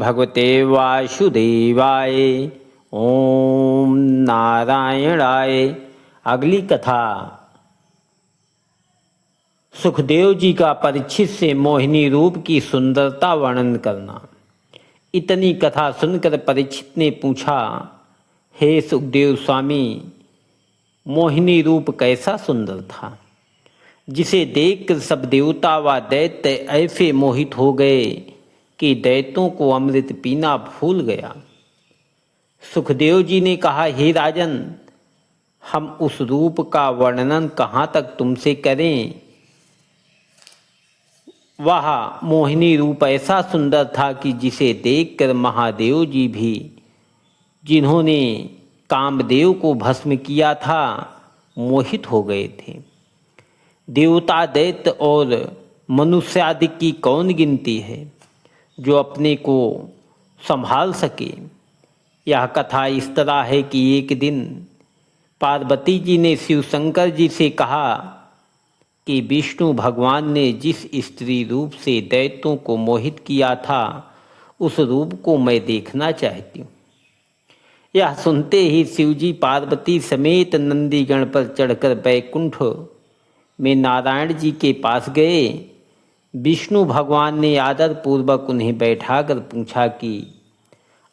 भगवते वासुदेवाय। ओम नारायणाय। अगली कथा सुखदेव जी का परीक्षित से मोहिनी रूप की सुंदरता वर्णन करना। इतनी कथा सुनकर परीक्षित ने पूछा, हे सुखदेव स्वामी, मोहिनी रूप कैसा सुंदर था जिसे देखकर सब देवता व दैत्य ऐसे मोहित हो गए कि दैत्यों को अमृत पीना भूल गया। सुखदेव जी ने कहा, हे राजन, हम उस रूप का वर्णन कहाँ तक तुमसे करें। वह मोहिनी रूप ऐसा सुंदर था कि जिसे देखकर महादेव जी भी, जिन्होंने कामदेव को भस्म किया था, मोहित हो गए थे। देवता दैत्य और मनुष्य आदि की कौन गिनती है जो अपने को संभाल सके। यह कथा इस तरह है कि एक दिन पार्वती जी ने शिव शंकर जी से कहा कि विष्णु भगवान ने जिस स्त्री रूप से दैत्यों को मोहित किया था, उस रूप को मैं देखना चाहती हूँ। यह सुनते ही शिवजी पार्वती समेत नंदीगण पर चढ़कर बैकुंठ में नारायण जी के पास गए। विष्णु भगवान ने आदर पूर्वक उन्हें बैठाकर पूछा कि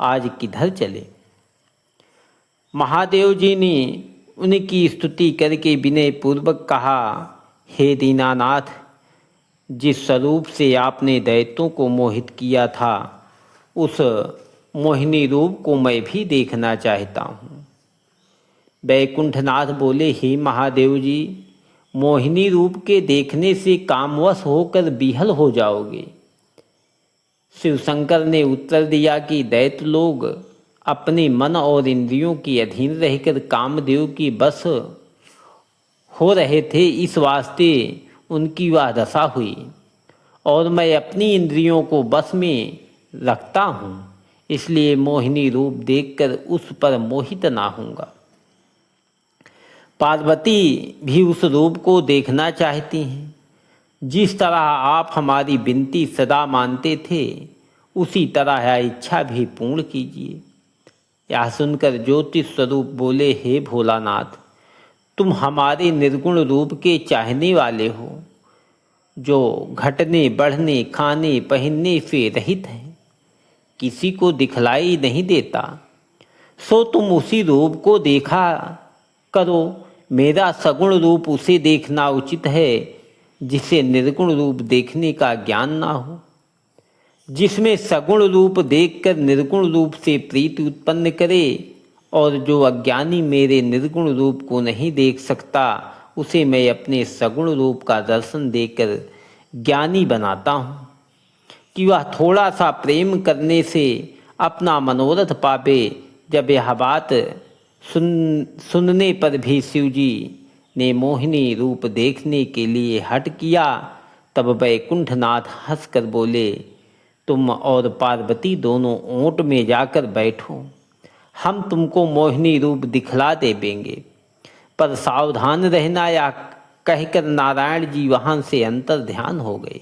आज किधर चले। महादेव जी ने उनकी स्तुति करके विनय पूर्वक कहा, हे दीनानाथ, जिस स्वरूप से आपने दैत्यों को मोहित किया था, उस मोहिनी रूप को मैं भी देखना चाहता हूँ। बैकुंठनाथ बोले, हे महादेव जी, मोहिनी रूप के देखने से कामवश होकर विहल हो जाओगे। शिव शंकर ने उत्तर दिया कि दैत्य लोग अपने मन और इंद्रियों के अधीन रहकर कामदेव की बस हो रहे थे, इस वास्ते उनकी वह दशा हुई, और मैं अपनी इंद्रियों को बस में रखता हूँ, इसलिए मोहिनी रूप देखकर उस पर मोहित ना होऊंगा। पार्वती भी उस रूप को देखना चाहती हैं। जिस तरह आप हमारी विनती सदा मानते थे, उसी तरह यह इच्छा भी पूर्ण कीजिए। यह सुनकर ज्योतिष स्वरूप बोले, हे भोलानाथ, तुम हमारे निर्गुण रूप के चाहने वाले हो, जो घटने बढ़ने खाने पहनने से रहित है, किसी को दिखलाई नहीं देता, सो तुम उसी रूप को देखा करो। मेरा सगुण रूप उसे देखना उचित है जिसे निर्गुण रूप देखने का ज्ञान ना हो। जिसमें सगुण रूप देखकर निर्गुण रूप से प्रीति उत्पन्न करे, और जो अज्ञानी मेरे निर्गुण रूप को नहीं देख सकता, उसे मैं अपने सगुण रूप का दर्शन देकर ज्ञानी बनाता हूँ कि वह थोड़ा सा प्रेम करने से अपना मनोरथ पावे। जब यह बात सुनने पर भी शिवजी ने मोहिनी रूप देखने के लिए हट किया। तब बैकुंठनाथ हंसकर बोले, तुम और पार्वती दोनों ऊंट में जाकर बैठो, हम तुमको मोहिनी रूप दिखला देंगे, पर सावधान रहना। या कहकर नारायण जी वहाँ से अंतर ध्यान हो गए।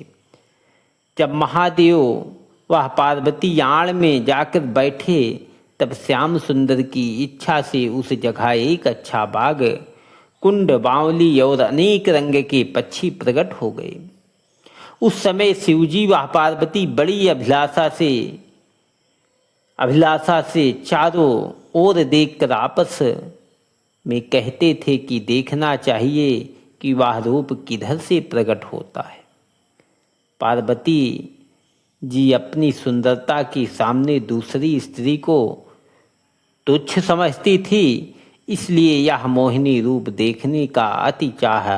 जब महादेव वह पार्वती आड़ में जाकर बैठे, तब श्याम सुंदर की इच्छा से उस जगह एक अच्छा बाग, कुंड, बावली और अनेक रंग के पक्षी प्रकट हो गए। उस समय शिवजी व पार्वती बड़ी अभिलाषा से चारों ओर देखकर आपस में कहते थे कि देखना चाहिए कि वह रूप किधर से प्रकट होता है। पार्वती जी अपनी सुंदरता के सामने दूसरी स्त्री को तुच्छ समझती थी, इसलिए यह मोहिनी रूप देखने का अति चाह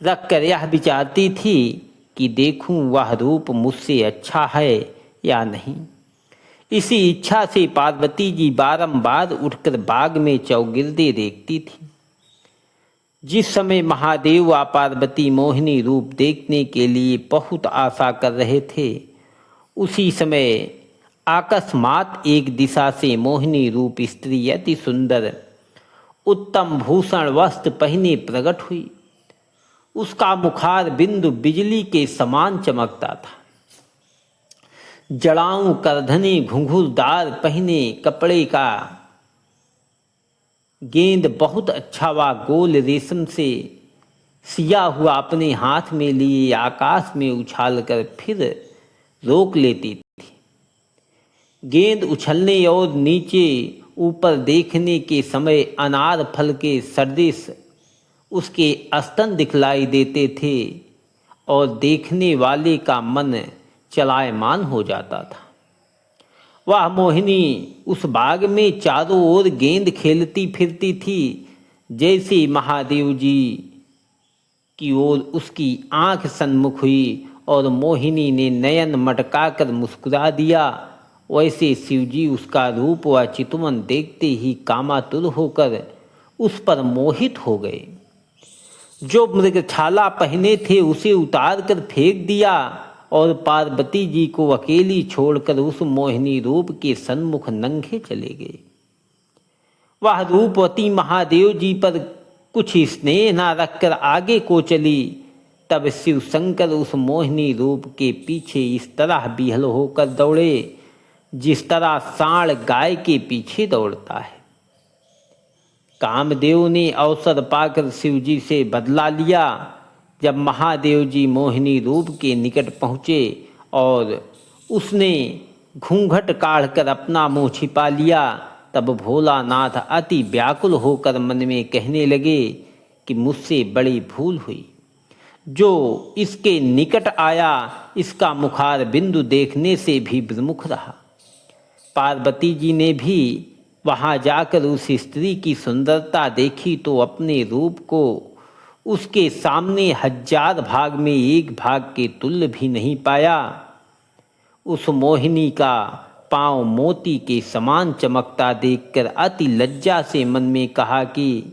रखकर यह विचारती थी कि देखूं वह रूप मुझसे अच्छा है या नहीं। इसी इच्छा से पार्वती जी बारंबार उठकर बाग में चौगिर्दे देखती थी। जिस समय महादेव व पार्वती मोहिनी रूप देखने के लिए बहुत आशा कर रहे थे, उसी समय अकस्मात एक दिशा से मोहिनी रूप स्त्री अति सुंदर उत्तम भूषण वस्त्र पहने प्रकट हुई। उसका मुखार बिंदु बिजली के समान चमकता था। जड़ाऊं करधने घुंघरूदार पहने कपड़े का, गेंद बहुत अच्छा वा गोल रेशम से सिया हुआ अपने हाथ में लिए आकाश में उछालकर फिर रोक लेती थी। गेंद उछलने और नीचे ऊपर देखने के समय अनार फल के सदृश उसके स्तन दिखलाई देते थे और देखने वाले का मन चलायमान हो जाता था। वह मोहिनी उस बाग में चारों ओर गेंद खेलती फिरती थी, जैसे महादेव जी की ओर उसकी आंख सन्मुख हुई और मोहिनी ने नयन मटकाकर मुस्कुरा दिया, वैसे शिवजी उसका रूप व चितवन देखते ही कामातुर होकर उस पर मोहित हो गए। जो मृगछाला पहने थे उसे उतार कर फेंक दिया और पार्वती जी को अकेली छोड़कर उस मोहिनी रूप के सन्मुख नंगे चले गए। वह रूपवती महादेव जी पर कुछ स्नेह न रखकर आगे को चली। तब शिव शंकर उस मोहिनी रूप के पीछे इस तरह बिहल होकर दौड़े जिस तरह सांड गाय के पीछे दौड़ता है। कामदेव ने अवसर पाकर शिवजी से बदला लिया। जब महादेव जी मोहिनी रूप के निकट पहुँचे और उसने घूंघट काढ़कर अपना मुंह छिपा लिया, तब भोलानाथ अति व्याकुल होकर मन में कहने लगे कि मुझसे बड़ी भूल हुई। जो इसके निकट आया इसका मुखार बिंदु देखने से भी विमुख रहा। पार्वती जी ने भी वहाँ जाकर उस स्त्री की सुंदरता देखी तो अपने रूप को उसके सामने 1000 भाग में 1 भाग के तुल्य भी नहीं पाया। उस मोहिनी का पांव मोती के समान चमकता देखकर अति लज्जा से मन में कहा कि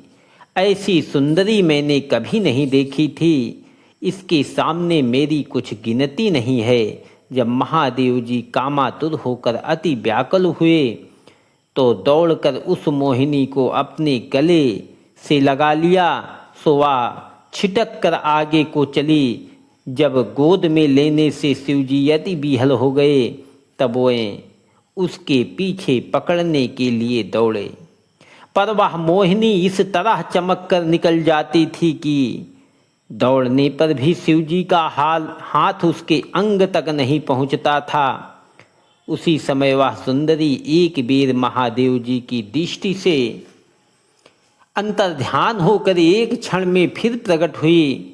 ऐसी सुंदरी मैंने कभी नहीं देखी थी, इसके सामने मेरी कुछ गिनती नहीं है। जब महादेव जी कामातुर होकर अति व्याकुल हुए तो दौड़कर उस मोहिनी को अपने गले से लगा लिया। सो वह छिटक कर आगे को चली। जब गोद में लेने से शिवजी अति बिहल हो गए तब वे उसके पीछे पकड़ने के लिए दौड़े, पर वह मोहिनी इस तरह चमक कर निकल जाती थी कि दौड़ने पर भी शिवजी का हाथ उसके अंग तक नहीं पहुंचता था। उसी समय वह सुंदरी एक बेर महादेव जी की दृष्टि से अंतर्ध्यान होकर एक क्षण में फिर प्रकट हुई।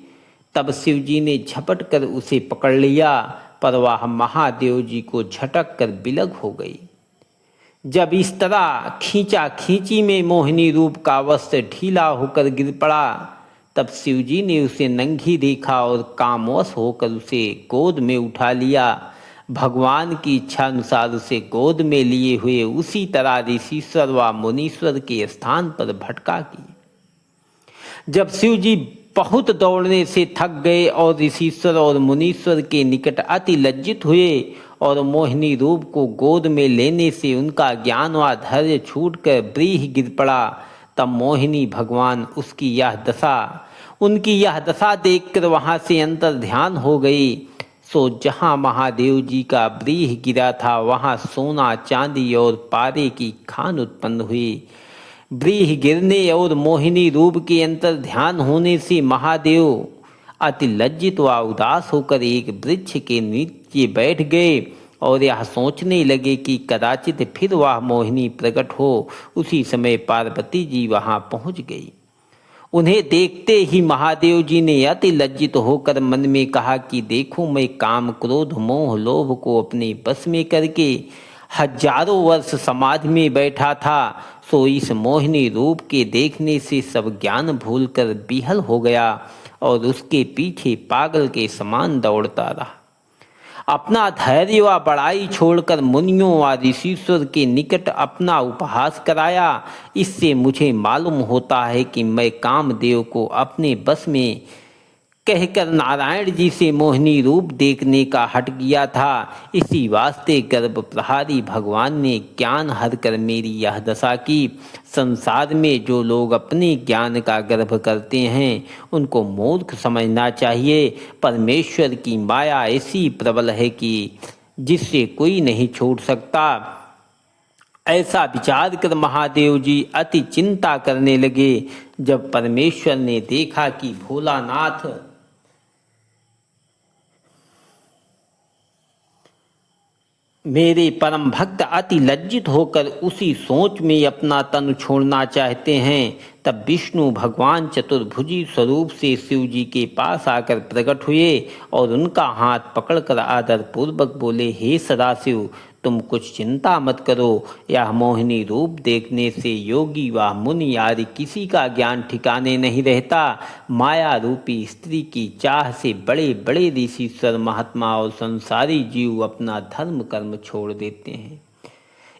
तब शिवजी ने झपट कर उसे पकड़ लिया, पर वह महादेव जी को झटक कर बिलग हो गई। जब इस तरह खींचा खींची में मोहिनी रूप का वस्त्र ढीला होकर गिर पड़ा, तब शिवजी ने उसे नंगी देखा और कामवश होकर उसे गोद में उठा लिया। भगवान की इच्छा अनुसार उसे गोद में लिए हुए उसी तरह ऋषिश्वर व मुनीश्वर के स्थान पर भटका किए। जब शिवजी बहुत दौड़ने से थक गए और ऋषिश्वर और मुनीश्वर के निकट अति लज्जित हुए और मोहिनी रूप को गोद में लेने से उनका ज्ञान व धैर्य छूटकर ब्रीह गिर पड़ा, तब मोहिनी भगवान उनकी यह दशा देखकर वहां से अंतर ध्यान हो गई। सो जहां महादेव जी का ब्रीह गिरा था वहां सोना चांदी और पारे की खान उत्पन्न हुई। ब्रीह गिरने और मोहिनी रूप के अंतर ध्यान होने से महादेव अति लज्जित व उदास होकर एक वृक्ष के नीचे बैठ गए और यह सोचने लगे कि कदाचित फिर वह मोहिनी प्रकट हो। उसी समय पार्वती जी वहां पहुंच गई। उन्हें देखते ही महादेव जी ने अति लज्जित होकर मन में कहा कि देखो, मैं काम क्रोध मोह लोभ को अपने बस में करके हजारों वर्ष समाधि में बैठा था, सो इस मोहिनी रूप के देखने से सब ज्ञान भूलकर बिहल हो गया और उसके पीछे पागल के समान दौड़ता रहा। अपना धैर्य व बड़ाई छोड़कर मुनियों व ऋषिश्वर के निकट अपना उपहास कराया। इससे मुझे मालूम होता है कि मैं कामदेव को अपने बस में कहकर नारायण जी से मोहिनी रूप देखने का हट गया था। इसी वास्ते गर्भ प्रहारी भगवान ने ज्ञान हर कर मेरी यह दशा की। संसार में जो लोग अपने ज्ञान का गर्भ करते हैं उनको मूर्ख समझना चाहिए। परमेश्वर की माया ऐसी प्रबल है कि जिससे कोई नहीं छोड़ सकता। ऐसा विचार कर महादेव जी अति चिंता करने लगे। जब परमेश्वर ने देखा कि भोलानाथ मेरे परम भक्त अति लज्जित होकर उसी सोच में अपना तन छोड़ना चाहते हैं, तब विष्णु भगवान चतुर्भुजी स्वरूप से शिव जी के पास आकर प्रकट हुए और उनका हाथ पकड़कर आदर पूर्वक बोले, हे सदाशिव, तुम कुछ चिंता मत करो। यह मोहिनी रूप देखने से योगी व मुनि आदि किसी का ज्ञान ठिकाने नहीं रहता। माया रूपी स्त्री की चाह से बड़े बड़े ऋषीश्वर महात्मा और संसारी जीव अपना धर्म कर्म छोड़ देते हैं।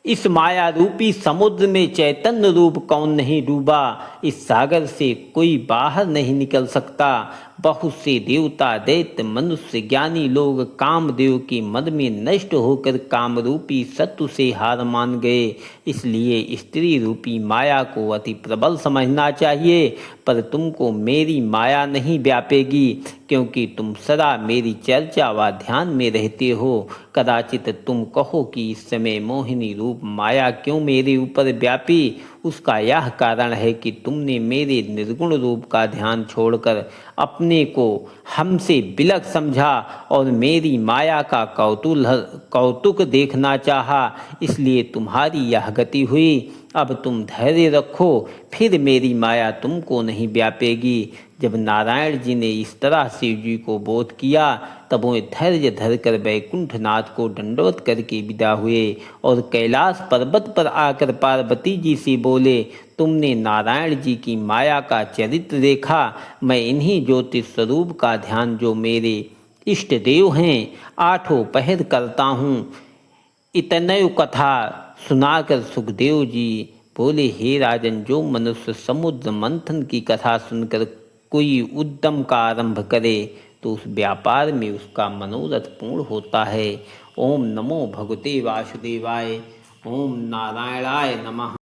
इस माया रूपी समुद्र में चैतन्य रूप कौन नहीं डूबा। इस सागर से कोई बाहर नहीं निकल सकता। बहुत से देवता दैत्य मनुष्य ज्ञानी लोग कामदेव के मद में नष्ट होकर काम रूपी सत्व से हार मान गए। इसलिए स्त्री रूपी माया को अति प्रबल समझना चाहिए, पर तुमको मेरी माया नहीं व्यापेगी, क्योंकि तुम सदा मेरी चर्चा व ध्यान में रहते हो। कदाचित तुम कहो कि इस समय मोहिनी रूप माया क्यों मेरे ऊपर व्यापी। उसका यह कारण है कि तुमने मेरे निर्गुण रूप का ध्यान छोड़कर अपने को हमसे बिलक समझा और मेरी माया का कौतुक देखना चाहा, इसलिए तुम्हारी यह गति हुई। अब तुम धैर्य रखो, फिर मेरी माया तुमको नहीं व्यापेगी। जब नारायण जी ने इस तरह शिव जी को बोध किया, तब वे धैर्य धरकर वैकुंठनाथ को दंडवत करके विदा हुए और कैलाश पर्वत पर आकर पार्वती जी से बोले, तुमने नारायण जी की माया का चरित्र देखा। मैं इन्हीं ज्योतिष स्वरूप का ध्यान, जो मेरे इष्ट देव हैं, आठों पहर करता हूँ। इतने कथा सुनाकर सुखदेव जी बोले, हे राजन, जो मनुष्य समुद्र मंथन की कथा सुनकर कोई उद्यम का आरंभ करे, तो उस व्यापार में उसका मनोरथ पूर्ण होता है। ओम नमो भगवते वासुदेवाय। ओम नारायणाय नमः।